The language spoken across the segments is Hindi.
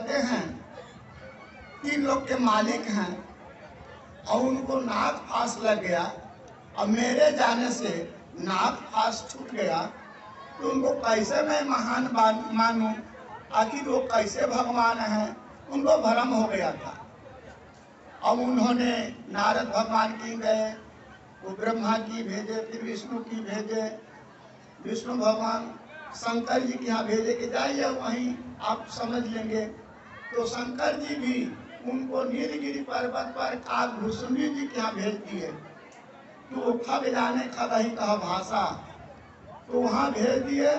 कहते हैं 3 लोग के मालिक हैं और उनको नाक फांस लग गया, अब मेरे जाने से नाक फांस छूट गया तो उनको कैसे मैं महान मानूं? आखिर वो कैसे भगवान हैं? उनको भ्रम हो गया था। अब उन्होंने नारद भगवान की गए, वो ब्रह्मा की भेजे, फिर विष्णु की भेजे, विष्णु भगवान शंकर जी के यहाँ भेजे कि जाइए वहीं आप समझ लेंगे। तो शंकर जी भी उनको नीलगिरी पर्वत पर काकभूषुंडी जी के यहाँ भेज दिए कि वो खग जाने खगही कह भाषा, तो वहाँ भेज दिए,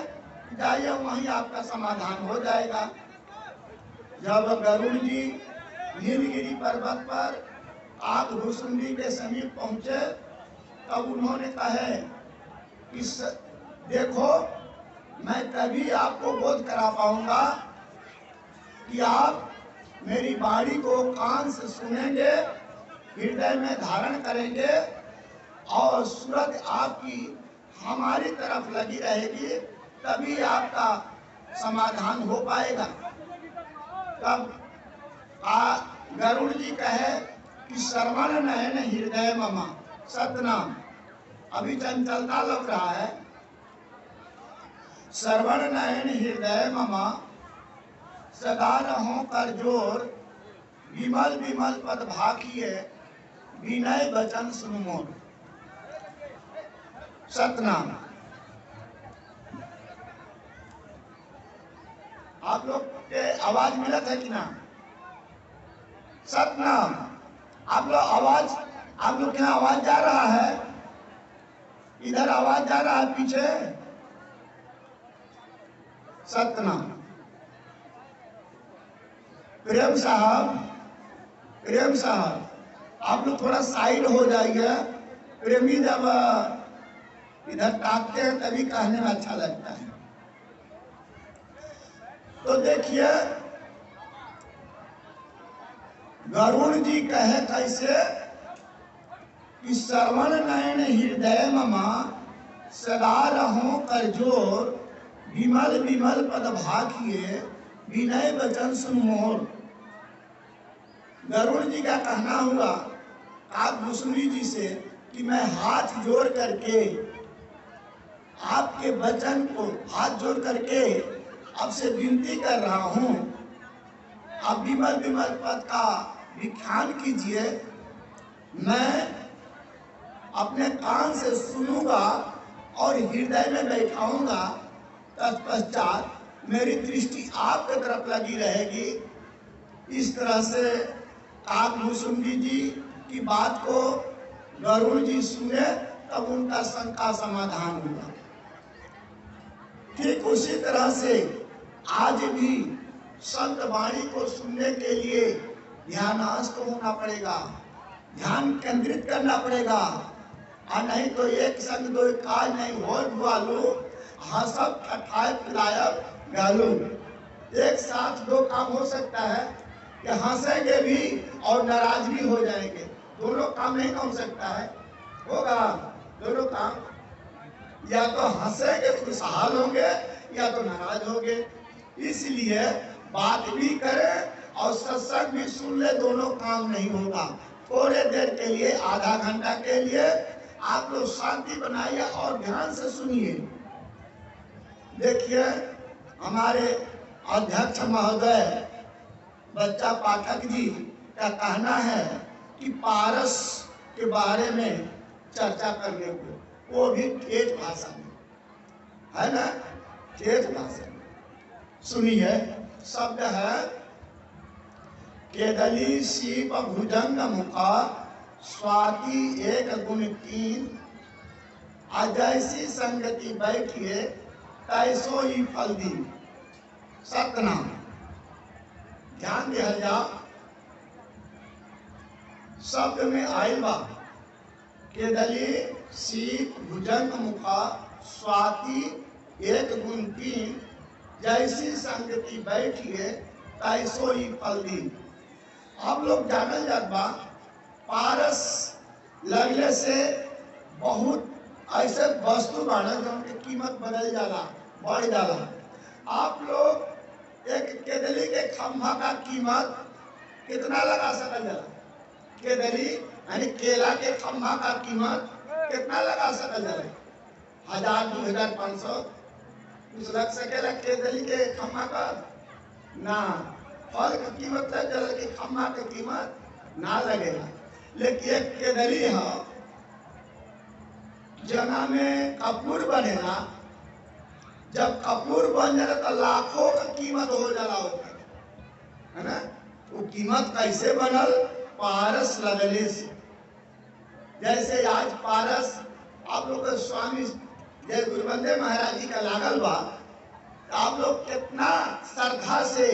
जाइए वहीं आपका समाधान हो जाएगा। जब गरुड़ जी नीलगिरी पर्वत पर काकभूषुंडी के समीप पहुँचे तब उन्होंने कहे कि देखो मैं तभी आपको बोध करा पाऊंगा कि आप मेरी वाणी को कान से सुनेंगे, हृदय में धारण करेंगे और सूरत आपकी हमारी तरफ लगी रहेगी, तभी आपका समाधान हो पाएगा। तब गरुड़ जी कहे कि श्रवण नयन हृदय ममा सतनाम। अभी चंचलता लग रहा है। श्रवण नयन हृदय ममा सदा रहो कर जोर, विमल विमल पद भाकिए विनय वचन सुन मोर। सतनाम। आप लोग के आवाज मिलत है कि ना? सतनाम। आप लोग आवाज, आप लोग के यहाँ आवाज जा रहा है? इधर आवाज जा रहा है पीछे? सतनाम। प्रेम साहब, प्रेम साहब, आप लोग थोड़ा साइड हो जाइए। प्रेमी जब इधर ताकते हैं तभी कहने में अच्छा लगता है। तो देखिए गरुड़ जी कहे कैसे कि श्रवण नयन हृदय ममा सदा रहो कर जोर, विमल विमल पद भाकिए विनय वचन सुन मोर। गरुड़ जी का कहना हुआ काकभूषुंडी जी से कि मैं हाथ जोड़ करके आपके वचन को हाथ जोड़ करके आपसे विनती कर रहा हूं, आप विमल विमल पद का विख्यान कीजिए। मैं अपने कान से सुनूंगा और हृदय में बैठाऊंगा, तत्पश्चात मेरी दृष्टि आपके तरफ लगी रहेगी। इस तरह से काकभूषुंडी जी की बात को गरुड़ जी सुने तब उनका शंका समाधान हुआ। ठीक उसी तरह से आज भी संत वाणी को सुनने के लिए ध्यानस्थ होना पड़ेगा, ध्यान केंद्रित करना पड़ेगा, और नहीं तो एक संग दो काज नहीं हो दुआलू, हंसब ठठाए पिलायब गालू। एक साथ दो काम हो सकता है कि हंसेंगे भी और नाराज भी हो जाएंगे, दोनों काम नहीं हो सकता है। होगा दोनों काम, या तो हंसेंगे खुशहाल होंगे या तो नाराज होंगे। इसलिए बात भी करें और सत्संग भी सुन ले, दोनों काम नहीं होगा। थोड़े देर के लिए, आधा घंटा के लिए आप लोग शांति बनाइए और ध्यान से सुनिए। देखिए हमारे अध्यक्ष महोदय बच्चा पाठक जी का कहना है कि पारस के बारे में चर्चा करने को, वो भी ठेठ भाषा में, है ना, ठेठ भाषा में। सुनिए, शब्द है केदली शिव भुजंग मुखा स्वाति एक गुण तीन, अजैसी संगति बैठिए तैसो ही फल दी। सतनाम। ध्यान दिया जा, शब्द में आयल बा केदली शिव भुजंग मुखा स्वाति एक गुण तीन, जैसी संगति बैठिए तैसो ही फल दी। आप लोग जानल जात बा पारस लगले से बहुत ऐसे वस्तु बाड़ा जो उनकी कीमत बदल जाला, बढ़ जाला। आप लोग एक केदली के खम्भा का कीमत कितना लगा सकल जाला? केदली यानी केला के खम्भा का कीमत कितना लगा सकल जाला? 1000, 2000, 500 कुछ लग सकेला केदली के खम्भा का ना। फल की कीमत लग जाला कि खम्भा की कीमत ना लगेगा। लेकिन एक केदली है जना में कपूर बनेला, जब कपूर बन जाला तो लाखों का कीमत हो जाला होकर, है ना। वो कीमत कैसे बनल? पारस लगले से। जैसे आज पारस आप लोग के स्वामी जय गुरुबंदे महाराज जी का लागल बा, तो आप लोग कितना श्रद्धा से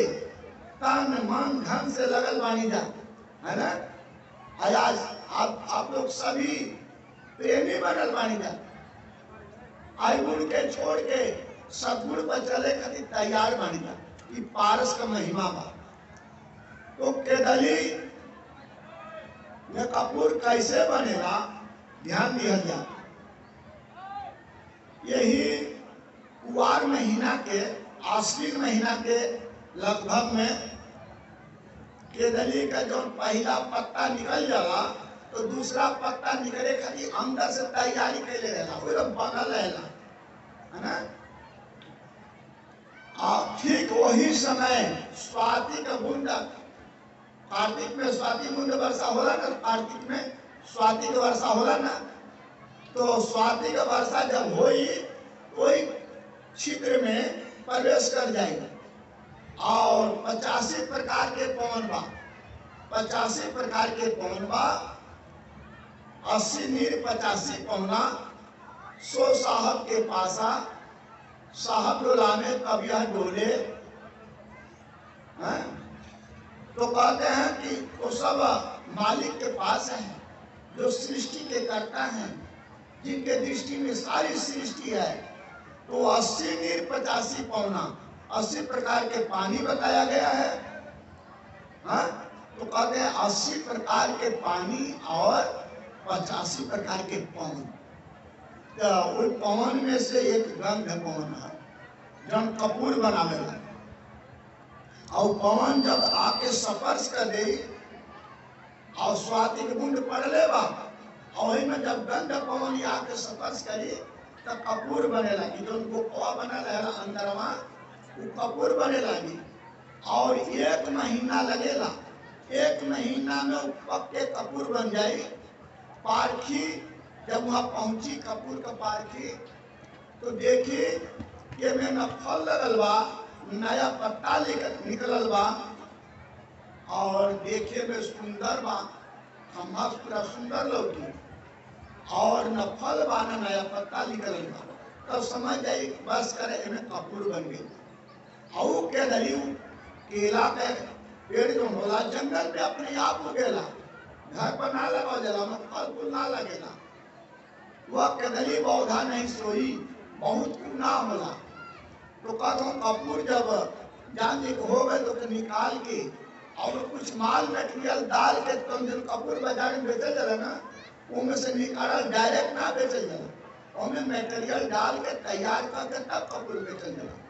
तन मन धन से लगल बानी जा, है ना। आज आप लोग सभी प्रेमी बनल बानी जा, आयुगुण के छोड़ के सदगुण पर चले खातिर तैयार बानी जा। ये पारस का महिमा बा। तो केदली में कपूर कैसे बनेगा ध्यान दिया जाए। यही कुआर महीना के आश्विन महीना के लगभग में केदली का जो पहला पत्ता निकल जाला तो दूसरा पत्ता निकले खाली अंदर से तैयारी कैले रहला, वो बनल रहला, है ना। ठीक वही समय स्वाति का बूंद, कार्तिक में स्वाति बूंद वर्षा होला ना, कार्तिक में स्वाति का वर्षा होला ना, तो स्वाति का वर्षा जब होई वही छिद्र में प्रवेश कर जाएगा और 85 प्रकार के पवन बा, 85 प्रकार के पवन बा, 80 नीर 85 पौना, 100 साहब के पासा, साहब डोला में कब यह डोले। तो कहते हैं कि वो सब मालिक के पास है, जो सृष्टि के कर्ता हैं, जिनके दृष्टि में सारी सृष्टि है। तो 80 नीर 85 पौना, 80 प्रकार के पानी बताया गया है। हाँ, तो कहते हैं 80 प्रकार के पानी और 85 प्रकार के पवन। तो वो पवन में से एक गंध पवन है, जन कपूर बनावेला। और पवन जब आके स्पर्श कर दे और स्वाति के बूंद पड़ले बा, और वही में जब गंध पवन आके स्पर्श करी तब कपूर बने लगी। जो गोपवा बना रहेला अंदरवा वो कपूर बने लगी। और 1 महीना लगेला, 1 महीना में पक्के कपूर बन जाए। पारखी जब वहाँ पहुंची कपूर का पारखी, तो देखी कि में न फल लगल बा, नया पत्ता निकलल बा, और देखे में सुंदर बा, खम्भा पूरा सुंदर लौकी, और न फल बा न नया पत्ता निकलल बा। तब समझ जाए बस करे में कपूर बन गई। और केदली केला के पेड़ जो होला जंगल पे अपने आप उगेला, घर पर ना लगा जला में फल फूल ना लगेला। वह केदली पौधा नहीं सोई, बहुत ना होला। तो कहता हूँ कपूर जब जान हो गए तो निकाल के और कुछ माल मटेरियल डाल के तुम दिन कपूर बाजार में बेचल जाला ना, उनमें से निकाल डायरेक्ट ना बेचल जाला, उनमें मटेरियल डाल के तैयार करके तब कपूर बेचल जाला।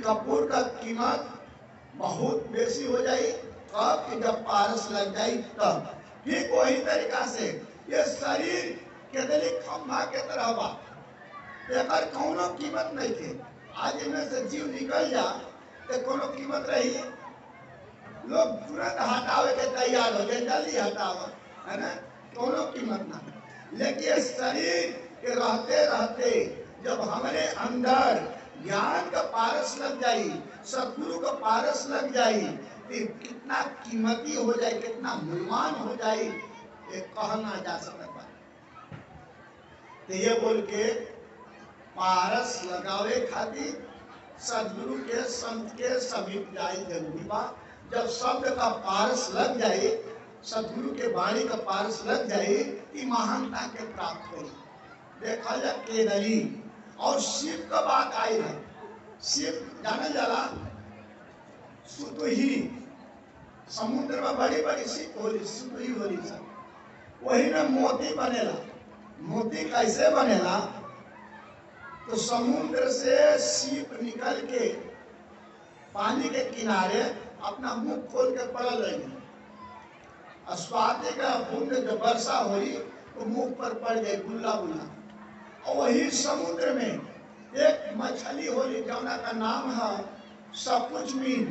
कपूर का कीमत बहुत बेसी हो जाए कब कि जब पारस लग जाए तब। ठीक वही तरीका से ये शरीर केदली खम्भा के तरह बा, एकर कोनो कीमत नहीं थे। आज इनमें से जीव निकल जा तो कोनो कीमत रही, लोग तुरंत हटावे के तैयार हो जाए, जल्दी हटावे, है ना, कोनो कीमत ना। लेकिन ये शरीर के रहते रहते जब हमारे अंदर ज्ञान का पारस लग जाए, सदगुरु का पारस लग जाए, तो कितना कीमती हो जाए, कितना मूल्यवान हो जाए, ये कहना जा सकता। तो ये बोल के पारस लगावे खातिर सदगुरु के संत के समीप जाए जरूरी बा। जब शब्द का पारस लग जाए, सदगुरु के वाणी का पारस लग जाए, कि महानता के प्राप्त हो। देखा जाए केदली और शिव का बात आई है। शिव जाने जाला सुतुही, समुद्र में बड़ी बड़ी शिप होली, सुतुही होली सब, वही में मोती बनेला। मोती कैसे बनेला? तो समुद्र से सीप निकल के पानी के किनारे अपना मुंह खोल के पड़ल रही। स्वाति का बूंद जब वर्षा हुई तो मुंह पर पड़ गई बुल्ला बुल्ला। और वही समुद्र में एक मछली होली जौना का नाम है सकुच मीन।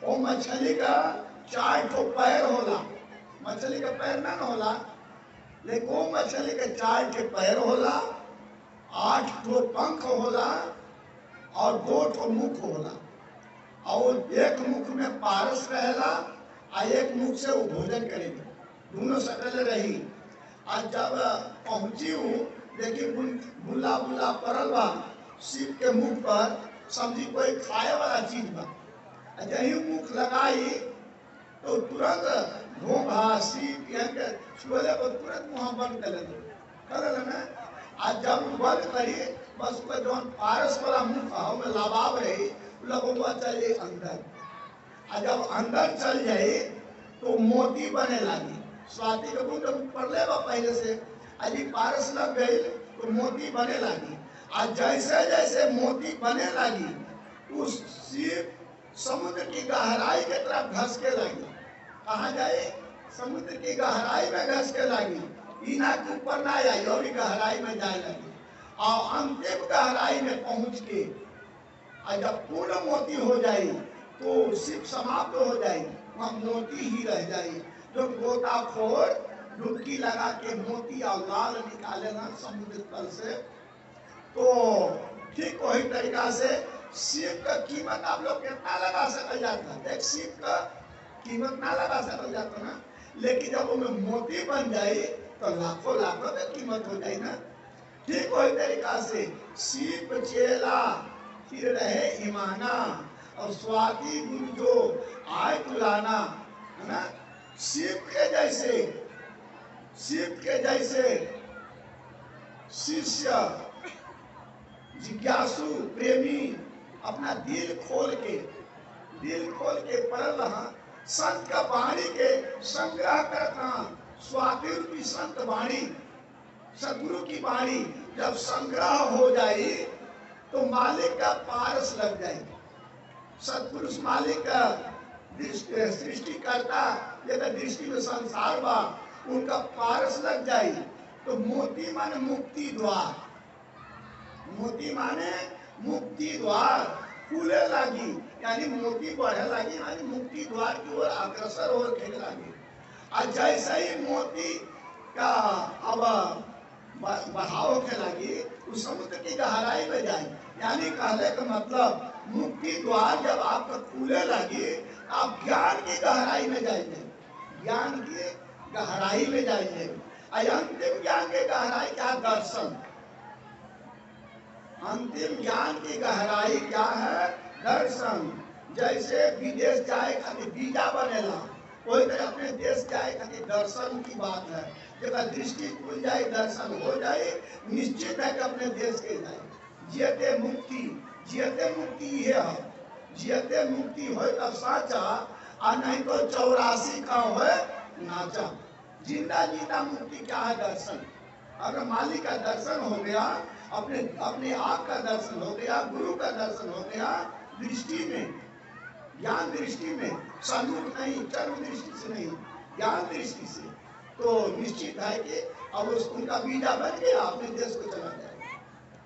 वो मछली का 4 ठो पैर होला। मछली का पैर ना होला, लेकिन वो मछली के 4 ठो पैर होला, 8 ठो पंख होला और 2 ठो मुख होला। और एक मुख में पारस रहेला और एक मुख से वो भोजन करेगी, दोनों सकल रही। आज जब पहुंची हूँ देखी बुल्ला बुल्ला पड़ल बा शिव के मुख पर, समझी कोई खाए वाला चीज बा। जही मुख लगाई तो तुरंत घोंघा शिव के छुएले को तुरंत मुँह बंद कर ना। आज जब बंद करी बस उसका जो पारस वाला मुख में लबाव रही लगोगा चले अंदर। और जब अंदर चल जाए तो मोती बने लगी। स्वाति के बूंद पड़ले बा पहले से, अजी पारस लग गई तो मोती बने लगी। और जैसे जैसे मोती बने लगी उस शिव समुद्र की गहराई की तरफ घसके लगी। कहाँ जाए? समुद्र की गहराई में घसके लगी। इना के ऊपर ना आई और गहराई में जाए लगी। और अंतिम गहराई में पहुंच के जब पूर्ण मोती हो जाए तो शिव समाप्त हो जाए, वहाँ मोती ही रह जाए। जो गोताखोर डुबकी लगा के मोती और लाल निकाले ना समुद्र तल से, तो ठीक वही तरीका से शिव का कीमत आप लोग कितना लगा सकल जाता? एक शिव का कीमत ना लगा सकल जाता ना, लेकिन जब वो मोती बन जाए तो लाखों लाखों की कीमत हो जाए ना। ठीक वही तरीका से शिव चेला फिर रहे ईमाना और स्वाति गुरु जो आय तुलाना, है ना। शिव के जैसे शिष्य जिज्ञासु प्रेमी अपना दिल खोल के पढ़ रहा, संत का वाणी के संग्रह करता। स्वाति रूपी संत वाणी, सदगुरु की वाणी जब संग्रह हो जाए तो मालिक का पारस लग जाएगा। सत्पुरुष मालिक का सृष्टि करता ये दृष्टि में संसार बा, उनका पारस लग जाए तो मोती माने मुक्ति द्वार, मोती माने मुक्ति द्वार खुले लगी, यानी मोती बढ़े लगी, यानी मुक्ति द्वार की ओर अग्रसर हो खेले लगी। और जैसे ही मोती का अब बढ़ाव होने लगी उस समुद्र की गहराई में जाए, यानी कहने का मतलब मुक्ति द्वार जब आपका खुले लगी आप ज्ञान की गहराई में जाएंगे, ज्ञान की गहराई में जाएंगे। अंतिम ज्ञान की गहराई क्या? दर्शन। अंतिम ज्ञान की गहराई क्या है? दर्शन। जैसे विदेश जाए खातिर वीजा बनेला, कोई तरह अपने देश जाए खातिर दर्शन की बात है। जब दृष्टि खुल जाए दर्शन हो जाए, निश्चित है कि अपने देश के जाए। जियते मुक्ति ये है, जियते मुक्ति हो तब साचा, और नहीं तो 84 का हो नाचा। जिंदा जीता मुक्ति क्या है? दर्शन। अगर मालिक का दर्शन हो गया, अपने आप का दर्शन हो गया, गुरु का दर्शन हो गया, दृष्टि में, ज्ञान दृष्टि में, संदूक नहीं, चर्म दृष्टि से नहीं, ज्ञान दृष्टि से, तो निश्चित है कि अब उनका वीजा बन गया, अपने देश को चला जाएगा।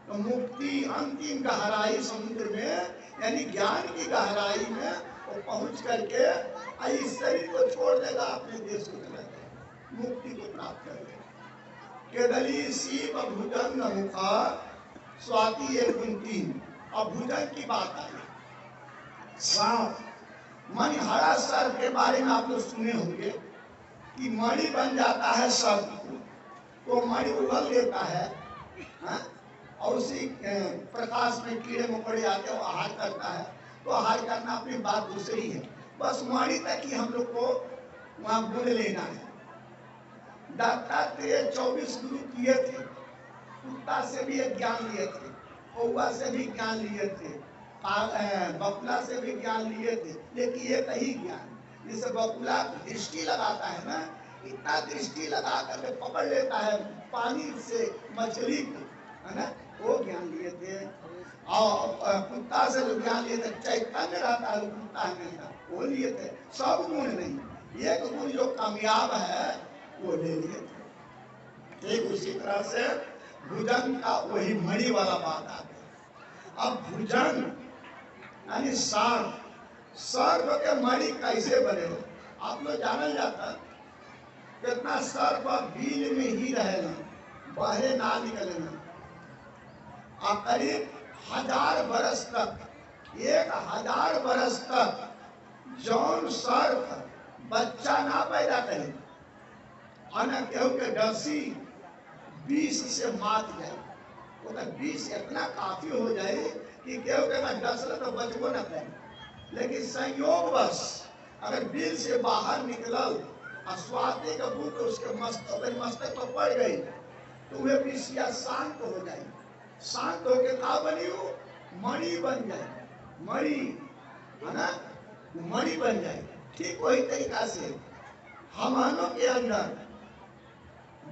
तो मुक्ति अंतिम गहराई समुद्र में, यानी ज्ञान की गहराई में वो पहुंच करके इस शरीर को छोड़ देगा, अपने देश को चला जाएगा, मुक्ति को प्राप्त करेगा। केदली शिव भुजंग मुखा स्वाति 1:3। अब भुजंग की बात आई। मणिहरा सर्प के बारे में आप लोग सुने होंगे कि मणि बन जाता है सर्प को, तो मणि उगल लेता है, हा? और उसी प्रकाश में कीड़े मकोड़े आते हैं, वो आहार करता है। तो आहार करना अपनी बात दूसरी है, बस मणि तक ही हम लोग को वहाँ गुण लेना है। दत्तात्रेय 24 गुरु किए थे, कुत्ता से भी एक ज्ञान लिए थे, कौवा से भी ज्ञान लिए थे, बकुला से भी ज्ञान लिए थे, लेकिन एक ही ज्ञान, जिसे बकुला दृष्टि लगाता है ना, इतना दृष्टि लगा करके पकड़ लेता है पानी से मछली को, है ना, वो ज्ञान लिए थे। और कुत्ता से जो ज्ञान लिए थे, चैतन्य रहता है कुत्ता हमेशा, वो लिए थे। सब गुण नहीं, एक गुण जो कामयाब है वो ले लिए थे। ठीक उसी तरह से भुजंग का वही मणि वाला बात आ गई। अब भुजंग यानी सर्प, सर्प के मणि कैसे बने हो आप लोग जानल जाता, कितना सर्प बीज में ही रहेला, बाहरे ना निकलेला। और करीब 1000 बरस तक, 1000 बरस तक जौन सर्प बच्चा ना पैदा करे, अना केहू के डसी विष से मात जाए, वो तो विष इतना काफी हो जाए कि केहू के ना डसले तो बचबो न करे। लेकिन संयोगवश अगर बिल से बाहर निकलल और स्वाति का बूंद उसके मस्तक पर पड़ गई तो वह विषया शांत हो जाए। शांत होके का बनी हो, मणि बन जाए, मणि है ना, मणि बन जाए। ठीक वही तरीका से हमनों के अंदर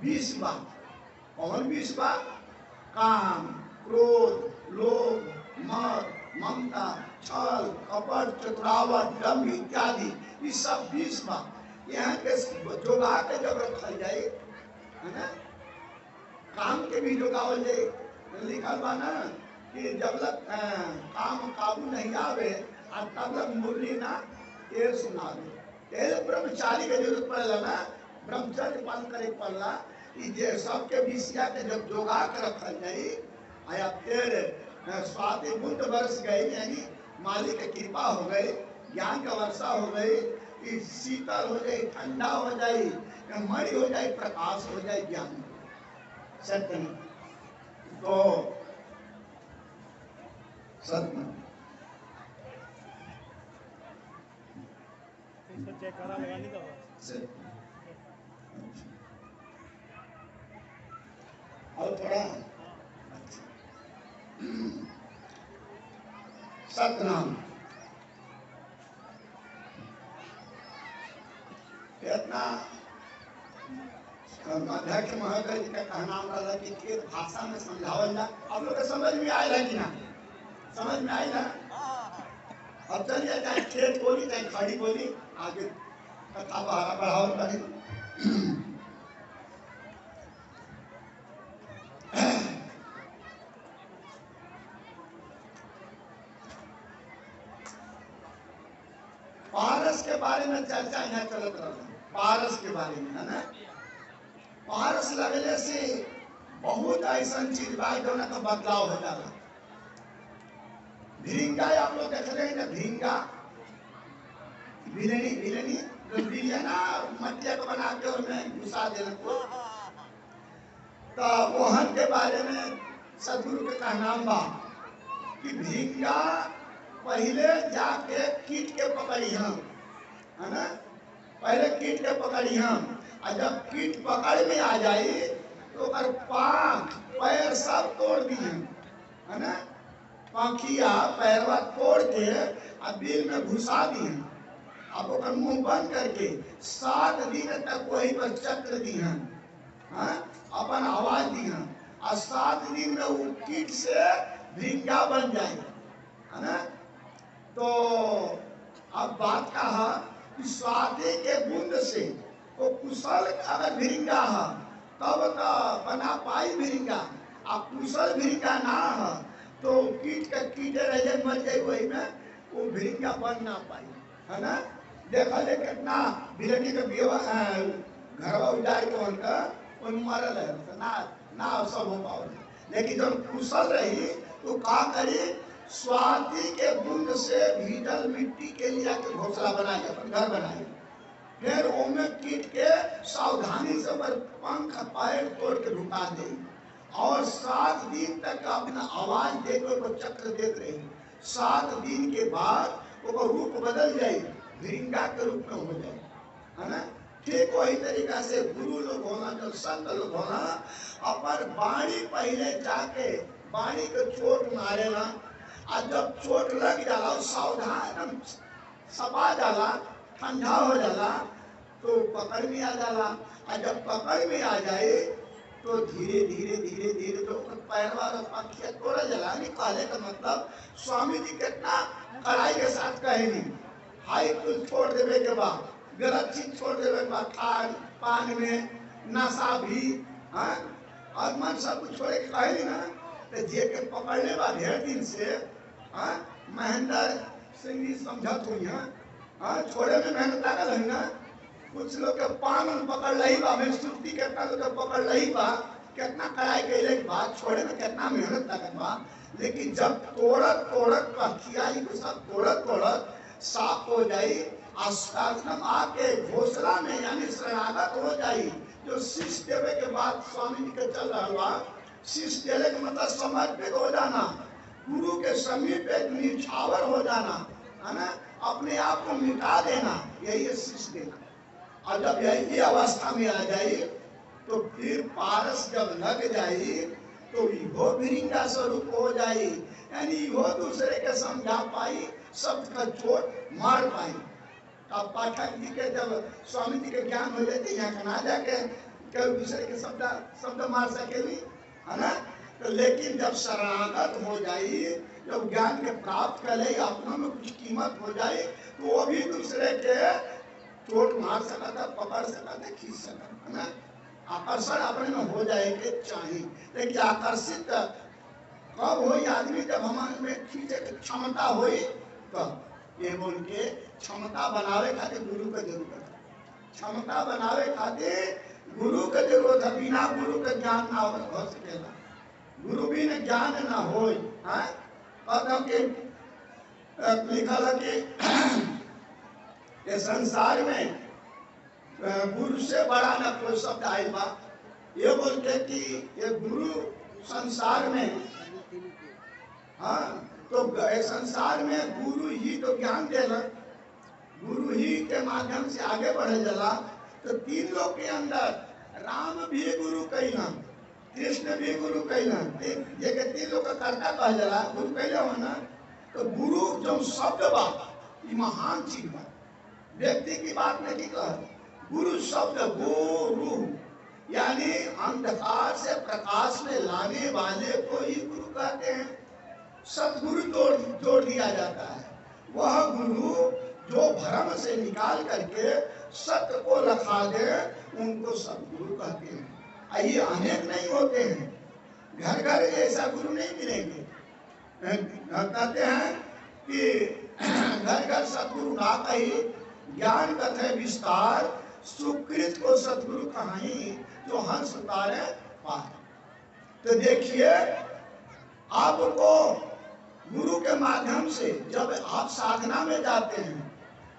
20 बात, कौन 20 बात? काम, क्रोध, लोभ, मद, ममता, छल, कपट, चतुरावट, दम्भ इत्यादि, ये सब 20 बात यहाँ के जोगा के जब रखल जाए, है ना। काम के भी जोगावल जाए, लिखल बा ना कि जब तक काम काबू नहीं आवे और तब तक मुरली ना ये सुनावे। ब्रह्मचारी के जरूरत पड़ेला ना, ब्रह्मचर्य पालन करे पड़ला। ये सबके विषया के जब जोगा के रखल जाए, आया फिर स्वाति बुंद बरस गई, यानी मालिक की कृपा हो गई, ज्ञान का वर्षा हो गई, शीतल हो जाए, ठंडा हो जाए, मणि हो जाए, प्रकाश हो जाए, ज्ञान सत्य। तो सत्य और थोड़ा सतनाम इतना अध्यक्ष महोदय जी का कहना रहा कि खेत भाषा में समझावल जा। आप लोग समझ में आएगा कि ना? समझ में आएगा? अब चलिए चाहे खेत बोली चाहे खड़ी बोली, आगे कथा बढ़ाओ करें। पारस के बारे में चर्चा यहाँ चलत रहा, पारस के बारे में, है ना। पारस लगने से बहुत ऐसा चीज बा जो ना तो बदलाव हो जाला। भिरिंगा आप लोग देख रहे हैं ना, भिरिंगा बिलनी, बिलनी जो बिलियना मटिया को बना के उनमें घुसा देना को, तो वहन के बारे में सदगुरु के कहना बा कि भिरिंगा पहले जाके कीट के पकड़ी हम, है ना, पहले कीट के पकड़ी हम, और जब कीट पकड़ में आ जाए तो पांख पैर सब तोड़ दिए, है ना, पाखिया पैरवा तोड़ के अब बिल में घुसा दिए। अब ओकर मुंह बंद करके 7 दिन तक वही पर चक्र दिए, अपन आवाज दिए, और 7 दिन में वो कीट से भिंगा बन जाए, है ना। तो अब बात कहा कि स्वाति के बूंद से तो कुशल अगर भिरिंगा है तब तो बना पाई भिरिंगा, अब कुशल भिरिंगा ना है तो कीट का कीटे रह जाए, मर जाए, वही में वो भिरिंगा बन ना पाई, है ना। देखा ले कितना बिरनी के घरवा उजाड़ के उनका मरल है, तो ना सब हो पाओ। लेकिन जब कुशल रही तो का करी, स्वाति के बूंद से भीजल मिट्टी के लिए घोंसला बनाए, अपन घर बनाए, फिर ओमे कीट के सावधानी से पंख पैर तोड़ के ढुका दे, और 7 दिन तक अपना आवाज देकर वो चक्र देख रही। 7 दिन के बाद वो रूप बदल जाए, भिरिंगा के रूप में हो जाए, है ना। ठीक वही तरीका से गुरु लोग होना, जो संत लोग होना, अपन बाणी पहले जाके बाणी को चोट मारे ना, और जब चोट लग जाला सावधान सपा जाला, ठंडा हो जाला, तो पकड़ में आ जाला, और जब पकड़ में आ जाए तो धीरे धीरे धीरे धीरे जो पैरवा और पंखिया तोड़ा जला नहीं कहले का मतलब स्वामी जी कितना कड़ाई के साथ कहेंगे हाई कुछ छोड़ देवे के बाद गलत चीज छोड़ देवे के बाद खान पान में नशा भी हाँ और मन सब कुछ छोड़े के कहे ना तो जे के पकड़ने बाद ढेर दिन से हाँ महेंद्र सिंह जी समझत हुई हाँ छोड़े में मेहनत लागल है ना कुछ लोग के पान पकड़ रही बा सुर्ती कितना लोग के पकड़ रही बा कितना कड़ाई कैले के बाद छोड़े में कितना मेहनत लगत बा लेकिन जब तोड़त तोड़त खियाई को सब तोड़त तोड़त साफ हो जाई आस्थान आके घोषणा में यानी शरणागत हो जाई जो शीश देवे के बाद स्वामी जी के चल रहा बा शीश देने के मतलब समर्पित हो जाना गुरु के समीप एक निछावर हो जाना है ना अपने आप को मिटा देना यही है शीश देना और जब यही अवस्था में आ जाए तो फिर पारस जब लग जाए तो इहो बिरिंगा स्वरूप हो जाए यानी इहो दूसरे के समझा पाई शब्द का चोट मार पाई अब पाठक जी के जब स्वामी जी के ज्ञान हो जाते यहाँ का ना जाके कोई दूसरे के शब्द मार सकेली है ना तो लेकिन जब शरणागत हो जाए जब ज्ञान के प्राप्त कर ले अपनों में कुछ कीमत हो जाए तो वो भी दूसरे के चोट मार सका था पकड़ सका था खींच सका है ना आकर्षण अपने में हो जाएंगे चाहिए लेकिन आकर्षित कब हो आदमी जब हमारे में खींचे की क्षमता हो तब ये बोल के क्षमता बनावे खातिर गुरु का जरूरत है क्षमता बनावे खातिर गुरु का जरूरत है बिना गुरु के ज्ञान ना हो सकेगा गुरु भी ने ज्ञान ना हो लिखा है कि ये संसार में गुरु से बड़ा न कोई शब्द आयल बा ये बोलते कि ये गुरु संसार में हाँ तो संसार में गुरु ही तो ज्ञान देला गुरु ही के माध्यम से आगे बढ़े जला तो तीन लोग के अंदर राम भी गुरु कहना कृष्ण भी गुरु कहना ये के तीन लोग का कर्ता कह जला गुरु कहले हो ना तो गुरु जो शब्द बा ये महान चीज बा व्यक्ति की बात नहीं कह गुरु शब्द गुरु यानी अंधकार से प्रकाश में लाने वाले को ही गुरु कहते हैं सतगुरु जोड़ दिया जाता है वह गुरु जो भ्रम से निकाल करके सत्य को रखा दे उनको सतगुरु कहते हैं ये अनेक नहीं होते हैं घर घर ऐसा गुरु नहीं मिलेंगे कहते हैं कि घर घर सतगुरु ना कही ज्ञान कथे विस्तार सुकृत को सतगुरु कहाई जो हंस उतारे पार तो देखिए आपको गुरु के माध्यम से जब आप साधना में जाते हैं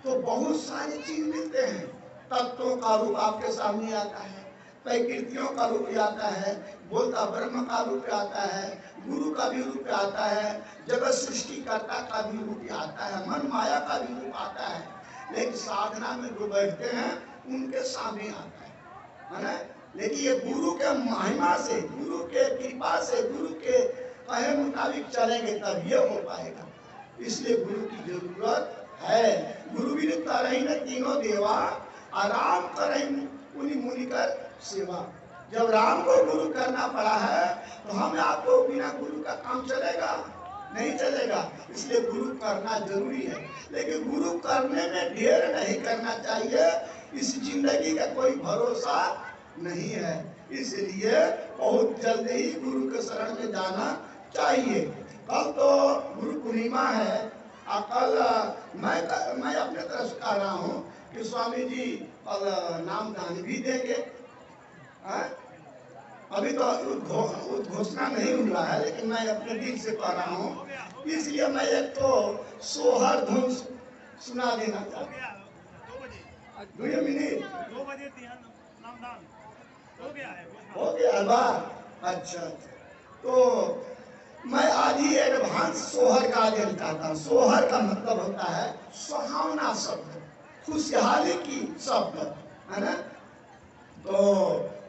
तो बहुत सारी चीज मिलते हैं तत्वों का रूप आपके सामने आता है प्रकृतियों का रूप आता है बोलता ब्रह्म का रूप आता है गुरु का भी रूप आता है जगत सृष्टिकर्ता का भी रूप आता है मन माया का भी रूप आता है लेकिन साधना में जो बैठते हैं उनके सामने आता है ना लेकिन ये गुरु के महिमा से गुरु के कृपा से गुरु के कहे मुताबिक चलेंगे तब ये हो पाएगा इसलिए गुरु की जरूरत है गुरु भी कर रही न तीनों देवा आराम कर रही उन्हीं मुनि कर सेवा जब राम को गुरु करना पड़ा है तो हमें आपको बिना गुरु का काम चलेगा नहीं चलेगा इसलिए गुरु करना जरूरी है लेकिन गुरु करने में ढेर नहीं करना चाहिए इस जिंदगी का कोई भरोसा नहीं है इसलिए बहुत जल्दी ही गुरु के शरण में जाना चाहिए कल तो गुरु पूर्णिमा है कल मैं अपने तरफ से कह रहा हूँ कि स्वामी जी कल नाम दान भी देंगे अभी तो घोषणा नहीं हुआ है लेकिन मैं अपने दिल से कह रहा हूँ इसलिए मैं एक तो सोहर धुन सुना देना चाहता हूँ 2 मिनट 2 बजे नामदान हो गया बा अच्छा तो मैं आज ही एडवांस सोहर का देना चाहता हूँ सोहर का मतलब होता है सुहावना शब्द खुशहाली की शब्द है ना तो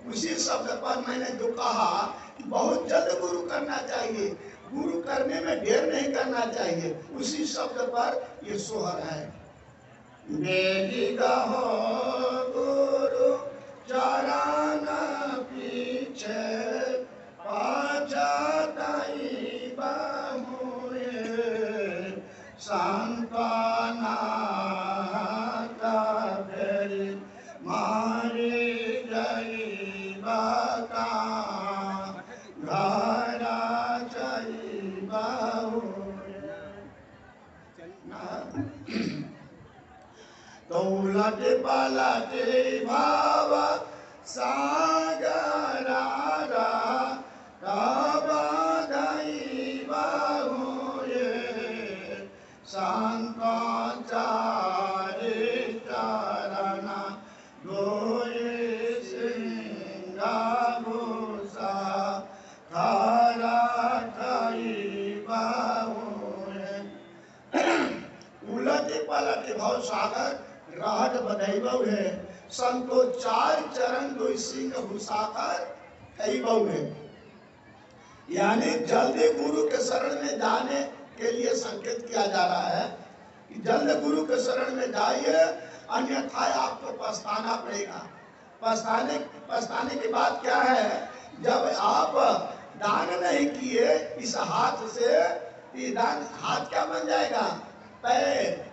उसी शब्द पर मैंने जो कहा कि बहुत जल्द गुरु करना चाहिए गुरु करने में ढेर नहीं करना चाहिए उसी शब्द पर ये सोहर है गुरु चरण पीछे तो उलटे पलटे भाव सागरा संत चरण गोये सिंगा भूषा धारा उलटे पलटे भव सागर राहत बधैबऊ है संतो चार चरण दो सिंह भूषाकर कैबऊ है। यानी जल्दी गुरु के शरण में जाने के लिए संकेत किया जा रहा है कि जल्द गुरु के शरण में जाइए, अन्यथा आपको पछताना पड़ेगा। पछताने की बात क्या है, जब आप दान नहीं किए इस हाथ से, ये दान हाथ क्या बन जाएगा, पैर,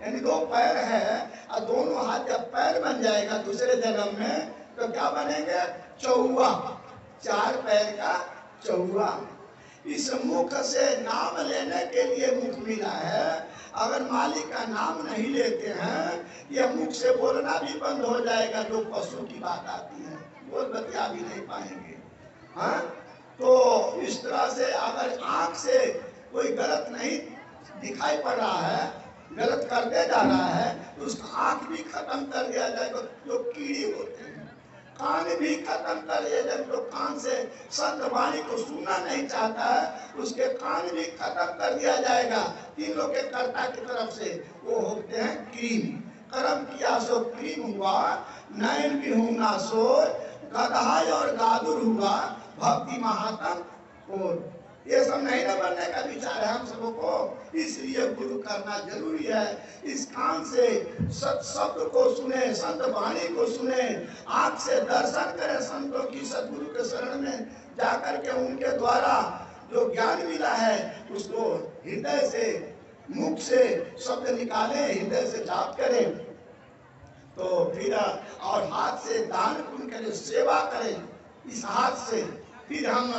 यानी दो पैर है और दोनों हाथ जब पैर बन जाएगा दूसरे जन्म में, तो क्या बनेंगे, चौवा, चार पैर का चौवा। इस मुख से नाम लेने के लिए मुख मिला है, अगर मालिक का नाम नहीं लेते हैं, यह मुख से बोलना भी बंद हो जाएगा। जो पशु की बात आती है, बोल बतिया भी नहीं पाएंगे। हाँ, तो इस तरह से अगर आंख से कोई गलत नहीं दिखाई पड़ रहा है, गलत करते जा रहा है, तो उसका आंख भी खत्म कर दिया जाएगा, जो कीड़े होते हैं। कान भी खत्म कर दिया जाए, जो कान से संत वाणी को सुनना नहीं चाहता है, उसके कान भी खत्म कर दिया जाएगा। तीनों के कर्ता की तरफ से वो होते हैं क्रीम। कर्म किया सो क्रीम हुआ, नयन भी हूं ना सोर, गधा और गादुर हुआ, भक्ति महात्म और। ये सब नहीं ना बनने का विचार है हम सबों को, इसलिए गुरु करना जरूरी है। इस कान से सत शब्द को सुने, संत वाणी को सुने, आंख से दर्शन करें संतों की, सदगुरु के शरण में जाकर के उनके द्वारा जो ज्ञान मिला है उसको हृदय से, मुख से शब्द निकालें, हृदय से जाप करें, तो फिर और हाथ से दान पुण्य करें, सेवा करें इस हाथ से, फिर हम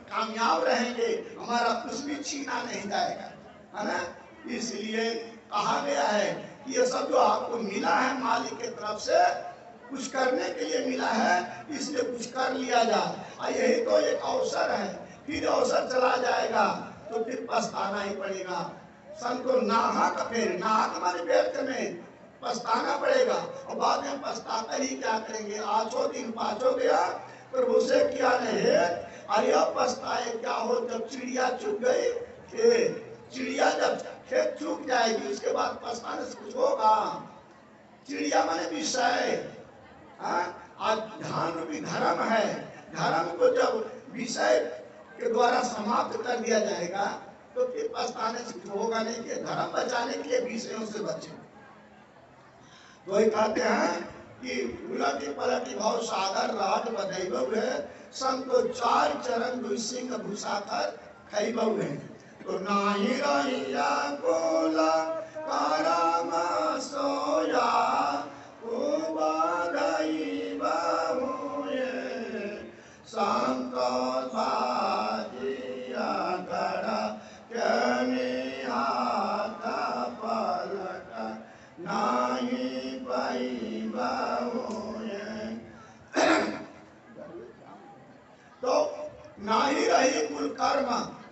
कामयाब रहेंगे, हमारा कुछ भी छीना नहीं जाएगा, है ना। इसलिए कहा गया है कि ये सब जो आपको मिला है मालिक की तरफ से, कुछ करने के लिए मिला है, इसलिए कुछ कर लिया जाए। यही तो एक अवसर है, फिर अवसर चला जाएगा तो फिर पछताना ही पड़ेगा। संत को नाहक, फिर नाहक माने व्यर्थ में पछताना पड़ेगा, और बाद में पछताकर ही क्या करेंगे। आठों दिन पाँचों गया प्रभु से किया नहीं, अरे अब पछताए क्या हो, जब चिड़िया चुग गई खेत, चिड़िया जब खेत चुग जाएगी उसके बाद पछताने से कुछ होगा। चिड़िया माने विषय, आज ध्यान रूपी धर्म है, धर्म को जब विषय के द्वारा समाप्त कर दिया जाएगा तो फिर पछताने से कुछ होगा नहीं। कि धर्म बचाने के लिए विषयों से बचे। तो ये कहते हैं कि उलटी पलटी भाव सागर राज बधैबऊ है, संतो चार चरण दुई सिंह भूषाकर खैबऊ है। तो नाही रहिया गोला करम सोया, संत बाजिया करा केनी हाथ पलट नाही तो नाही रही कुल कर्म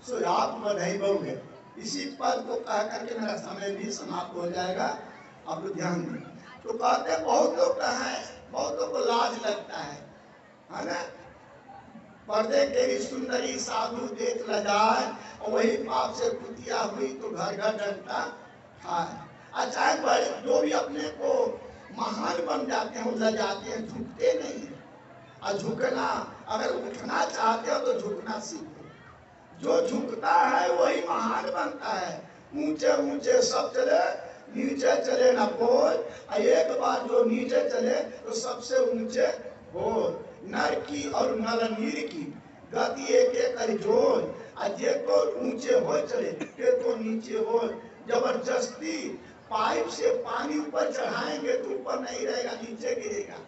सो आप बधैबऊ है। इसी पद को कह करके मेरा समय भी समाप्त हो जाएगा, आप लोग ध्यान दें। तो कहते बहुत लोग हैं, बहुतों को लाज लगता है ना। पर्दे के सुंदरी साधु देख लजाए, और वही पाप से कुतिया हुई तो घर घर डंटा खाए। अच्छा बड़े जो भी अपने को महान बन जाते हैं, वो लजाते हैं, झुकते नहीं है। और झुकना, अगर उठना चाहते हो तो झुकना सीखो। जो झुकता है वही महान बनता है। ऊंचे ऊंचे सब चले, नीचे चले ना कोई। एक बार जो नीचे चले तो सबसे ऊंचे हो। नर की और नर नीर की गति एक एक जोर, जे तो ऊंचे हो चले के तो नीचे हो। जबरदस्ती पाइप से पानी ऊपर चढ़ाएंगे तो ऊपर नहीं रहेगा, नीचे गिरेगा।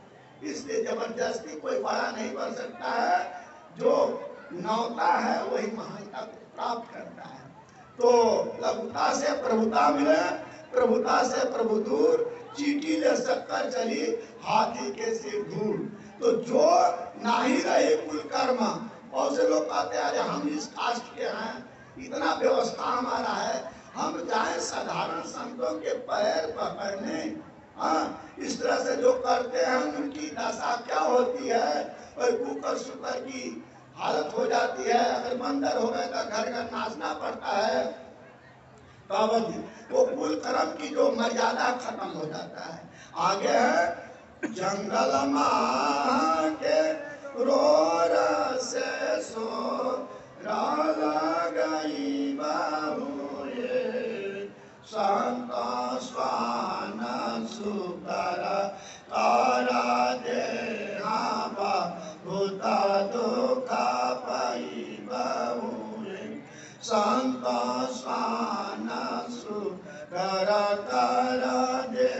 इसलिए जबरदस्ती कोई बड़ा नहीं बन सकता है। जो नौता है वही महानता को प्राप्त करता है। तो लघुता से प्रभुता मिले, प्रभुता से प्रभु दूर, चीटी ले शक्कर चली हाथी के सिर धूल। तो जो नाही रहे कुल कर्म, बहुत से लोग कहते हैं अरे हम इस कास्ट के हैं, इतना व्यवस्था हमारा है, हम जाए साधारण संतों के पैर पकड़ने। हाँ, इस तरह से जो करते हैं उनकी दशा क्या होती है, और कुकर सुकर की हालत हो जाती है। अगर बंदर हो गए तो घर घर नाचना पड़ता है। वो कुल कर्म की जो मर्यादा खत्म हो जाता है। आगे है जंगल मां के रोर से सो गई बाबूए, संत स्वान सुकर तारा दे भूता दुख पाई बाबूए, संत स्वान सुकर तारा दे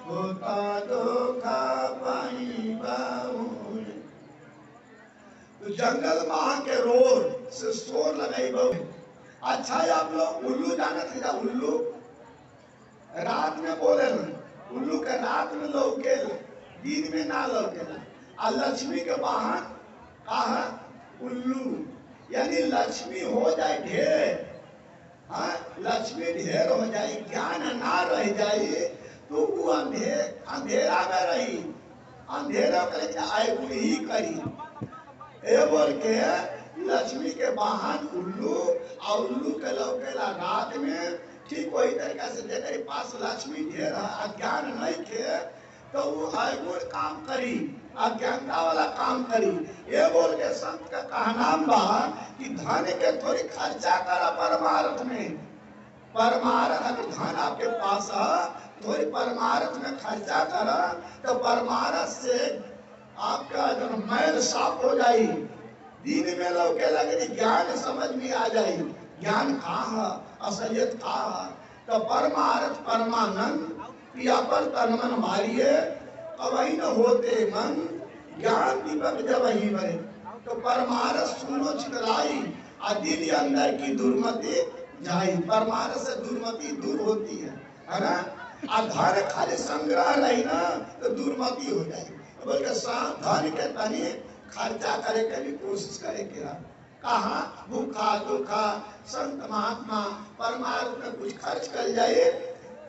भूता दुख पाई बाबूए। तो जंगल माह के रोर से शोर लगाई बहु। अच्छा है आप लोग उल्लू जाना था, उल्लू रात में बोले ना, उल्लू के रात में लौके, दिन में ना लौके। और लक्ष्मी के वाहन कहा उल्लू, यानी लक्ष्मी हो जाए ढेर। हाँ, लक्ष्मी ढेर हो जाए, ज्ञान ना रह जाए तो वो अंधेरा में रही, अंधेरा करे आए ही करी। ए बोल के लक्ष्मी के वाहन उल्लू, और उल्लू के लौकेला रात में। ठीक वही तरीका से तेरे पास लक्ष्मी ढेर अज्ञान नहीं थे तो वो अगुण काम करी, अज्ञानता वाला काम करी। ये बोल के संत का कहना बा कि धन के थोड़ी खर्चा करा परमार्थ में। परमार्थ अगर धन आपके पास है, थोड़ी परमार्थ में खर्चा करा तो परमार्थ से आपका जो मैल साफ हो जाए, दिन में लौके लगे, ज्ञान समझ में आ जाए, ज्ञान कहाँ है, असलियत कहाँ है। तो परमार्थ परमानंद पिया पर तन मन मारिए, अब वही न होते मन ज्ञान दीपक जब वही बने। तो परमार्थ सुनो छितलाई, और दिल अंदर की दुर्मति जाई। परमार्थ से दुर्मति दूर होती है ना। धन खाली संग्रह रही ना तो दुर्मति हो जाएगी। बोल के धन के तनी खर्चा करे के भी कोशिश करे के कहा भूखा दुखा संत महात्मा परमार्थ में कुछ खर्च कर जाए,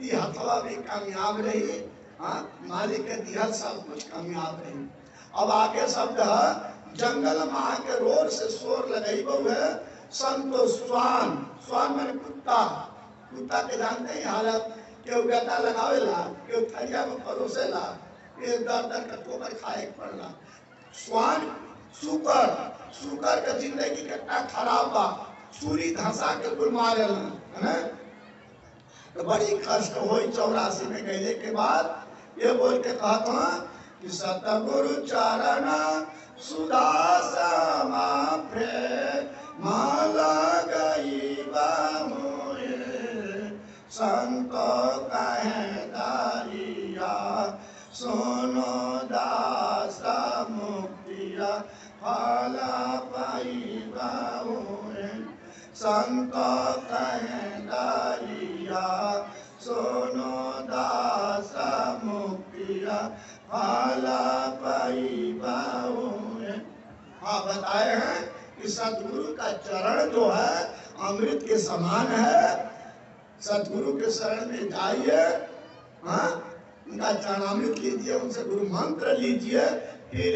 हथवा भी कामयाब रही। हाँ, मालिक के दिया सब कुछ कामयाब रही। अब आगे शब्द है जंगल माह के रोर से शोर लगाई बहु है, संतो स्वान, स्वान मैंने कुत्ता, कुत्ता के जानते हैं हालत, क्यों गदा लगावेला, क्यों थरिया में परोसेला, ये दर दर का ठोकर खाए पड़ला। स्वान सुकर, सुकर का जिंदगी कितना खराब बा, सूरी धंसा के कुल मारे है। तो बड़ी कष्ट हुई 84 में गए के बाद। ये बोल के कहा था कि सतगुरु चरण सुदासमा माला गई बामुए, संतो कहे दारिया सोनो दास मुक्तिया फला पाई बाहुए, संतो कहे दारिया सोनो दास मुक्तिया फला पाई बाहुए। हाँ, बताए हैं कि सतगुरु का चरण जो है अमृत के समान है। सतगुरु के शरण में जाइए, हाँ, उनका चरणामृत लीजिए, उनसे गुरु मंत्र लीजिए, फिर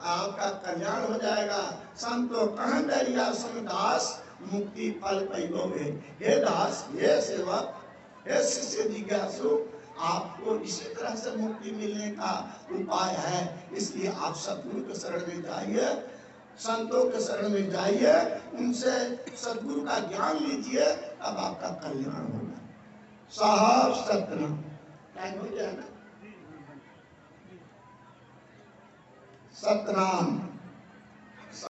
आपका कल्याण हो जाएगा। संतो कह दरिया सुन दास मुक्ति फल पैबो में। हे दास, हे सेवक, हे शिष्य जिज्ञासु, आपको इसी तरह से मुक्ति मिलने का उपाय है। इसलिए आप सतगुरु के शरण में जाइए, संतों के शरण में जाइए, उनसे सतगुरु का ज्ञान लीजिए, तब आपका कल्याण होगा। साहब सतनाम टाइम हो गया ना। सतनाम।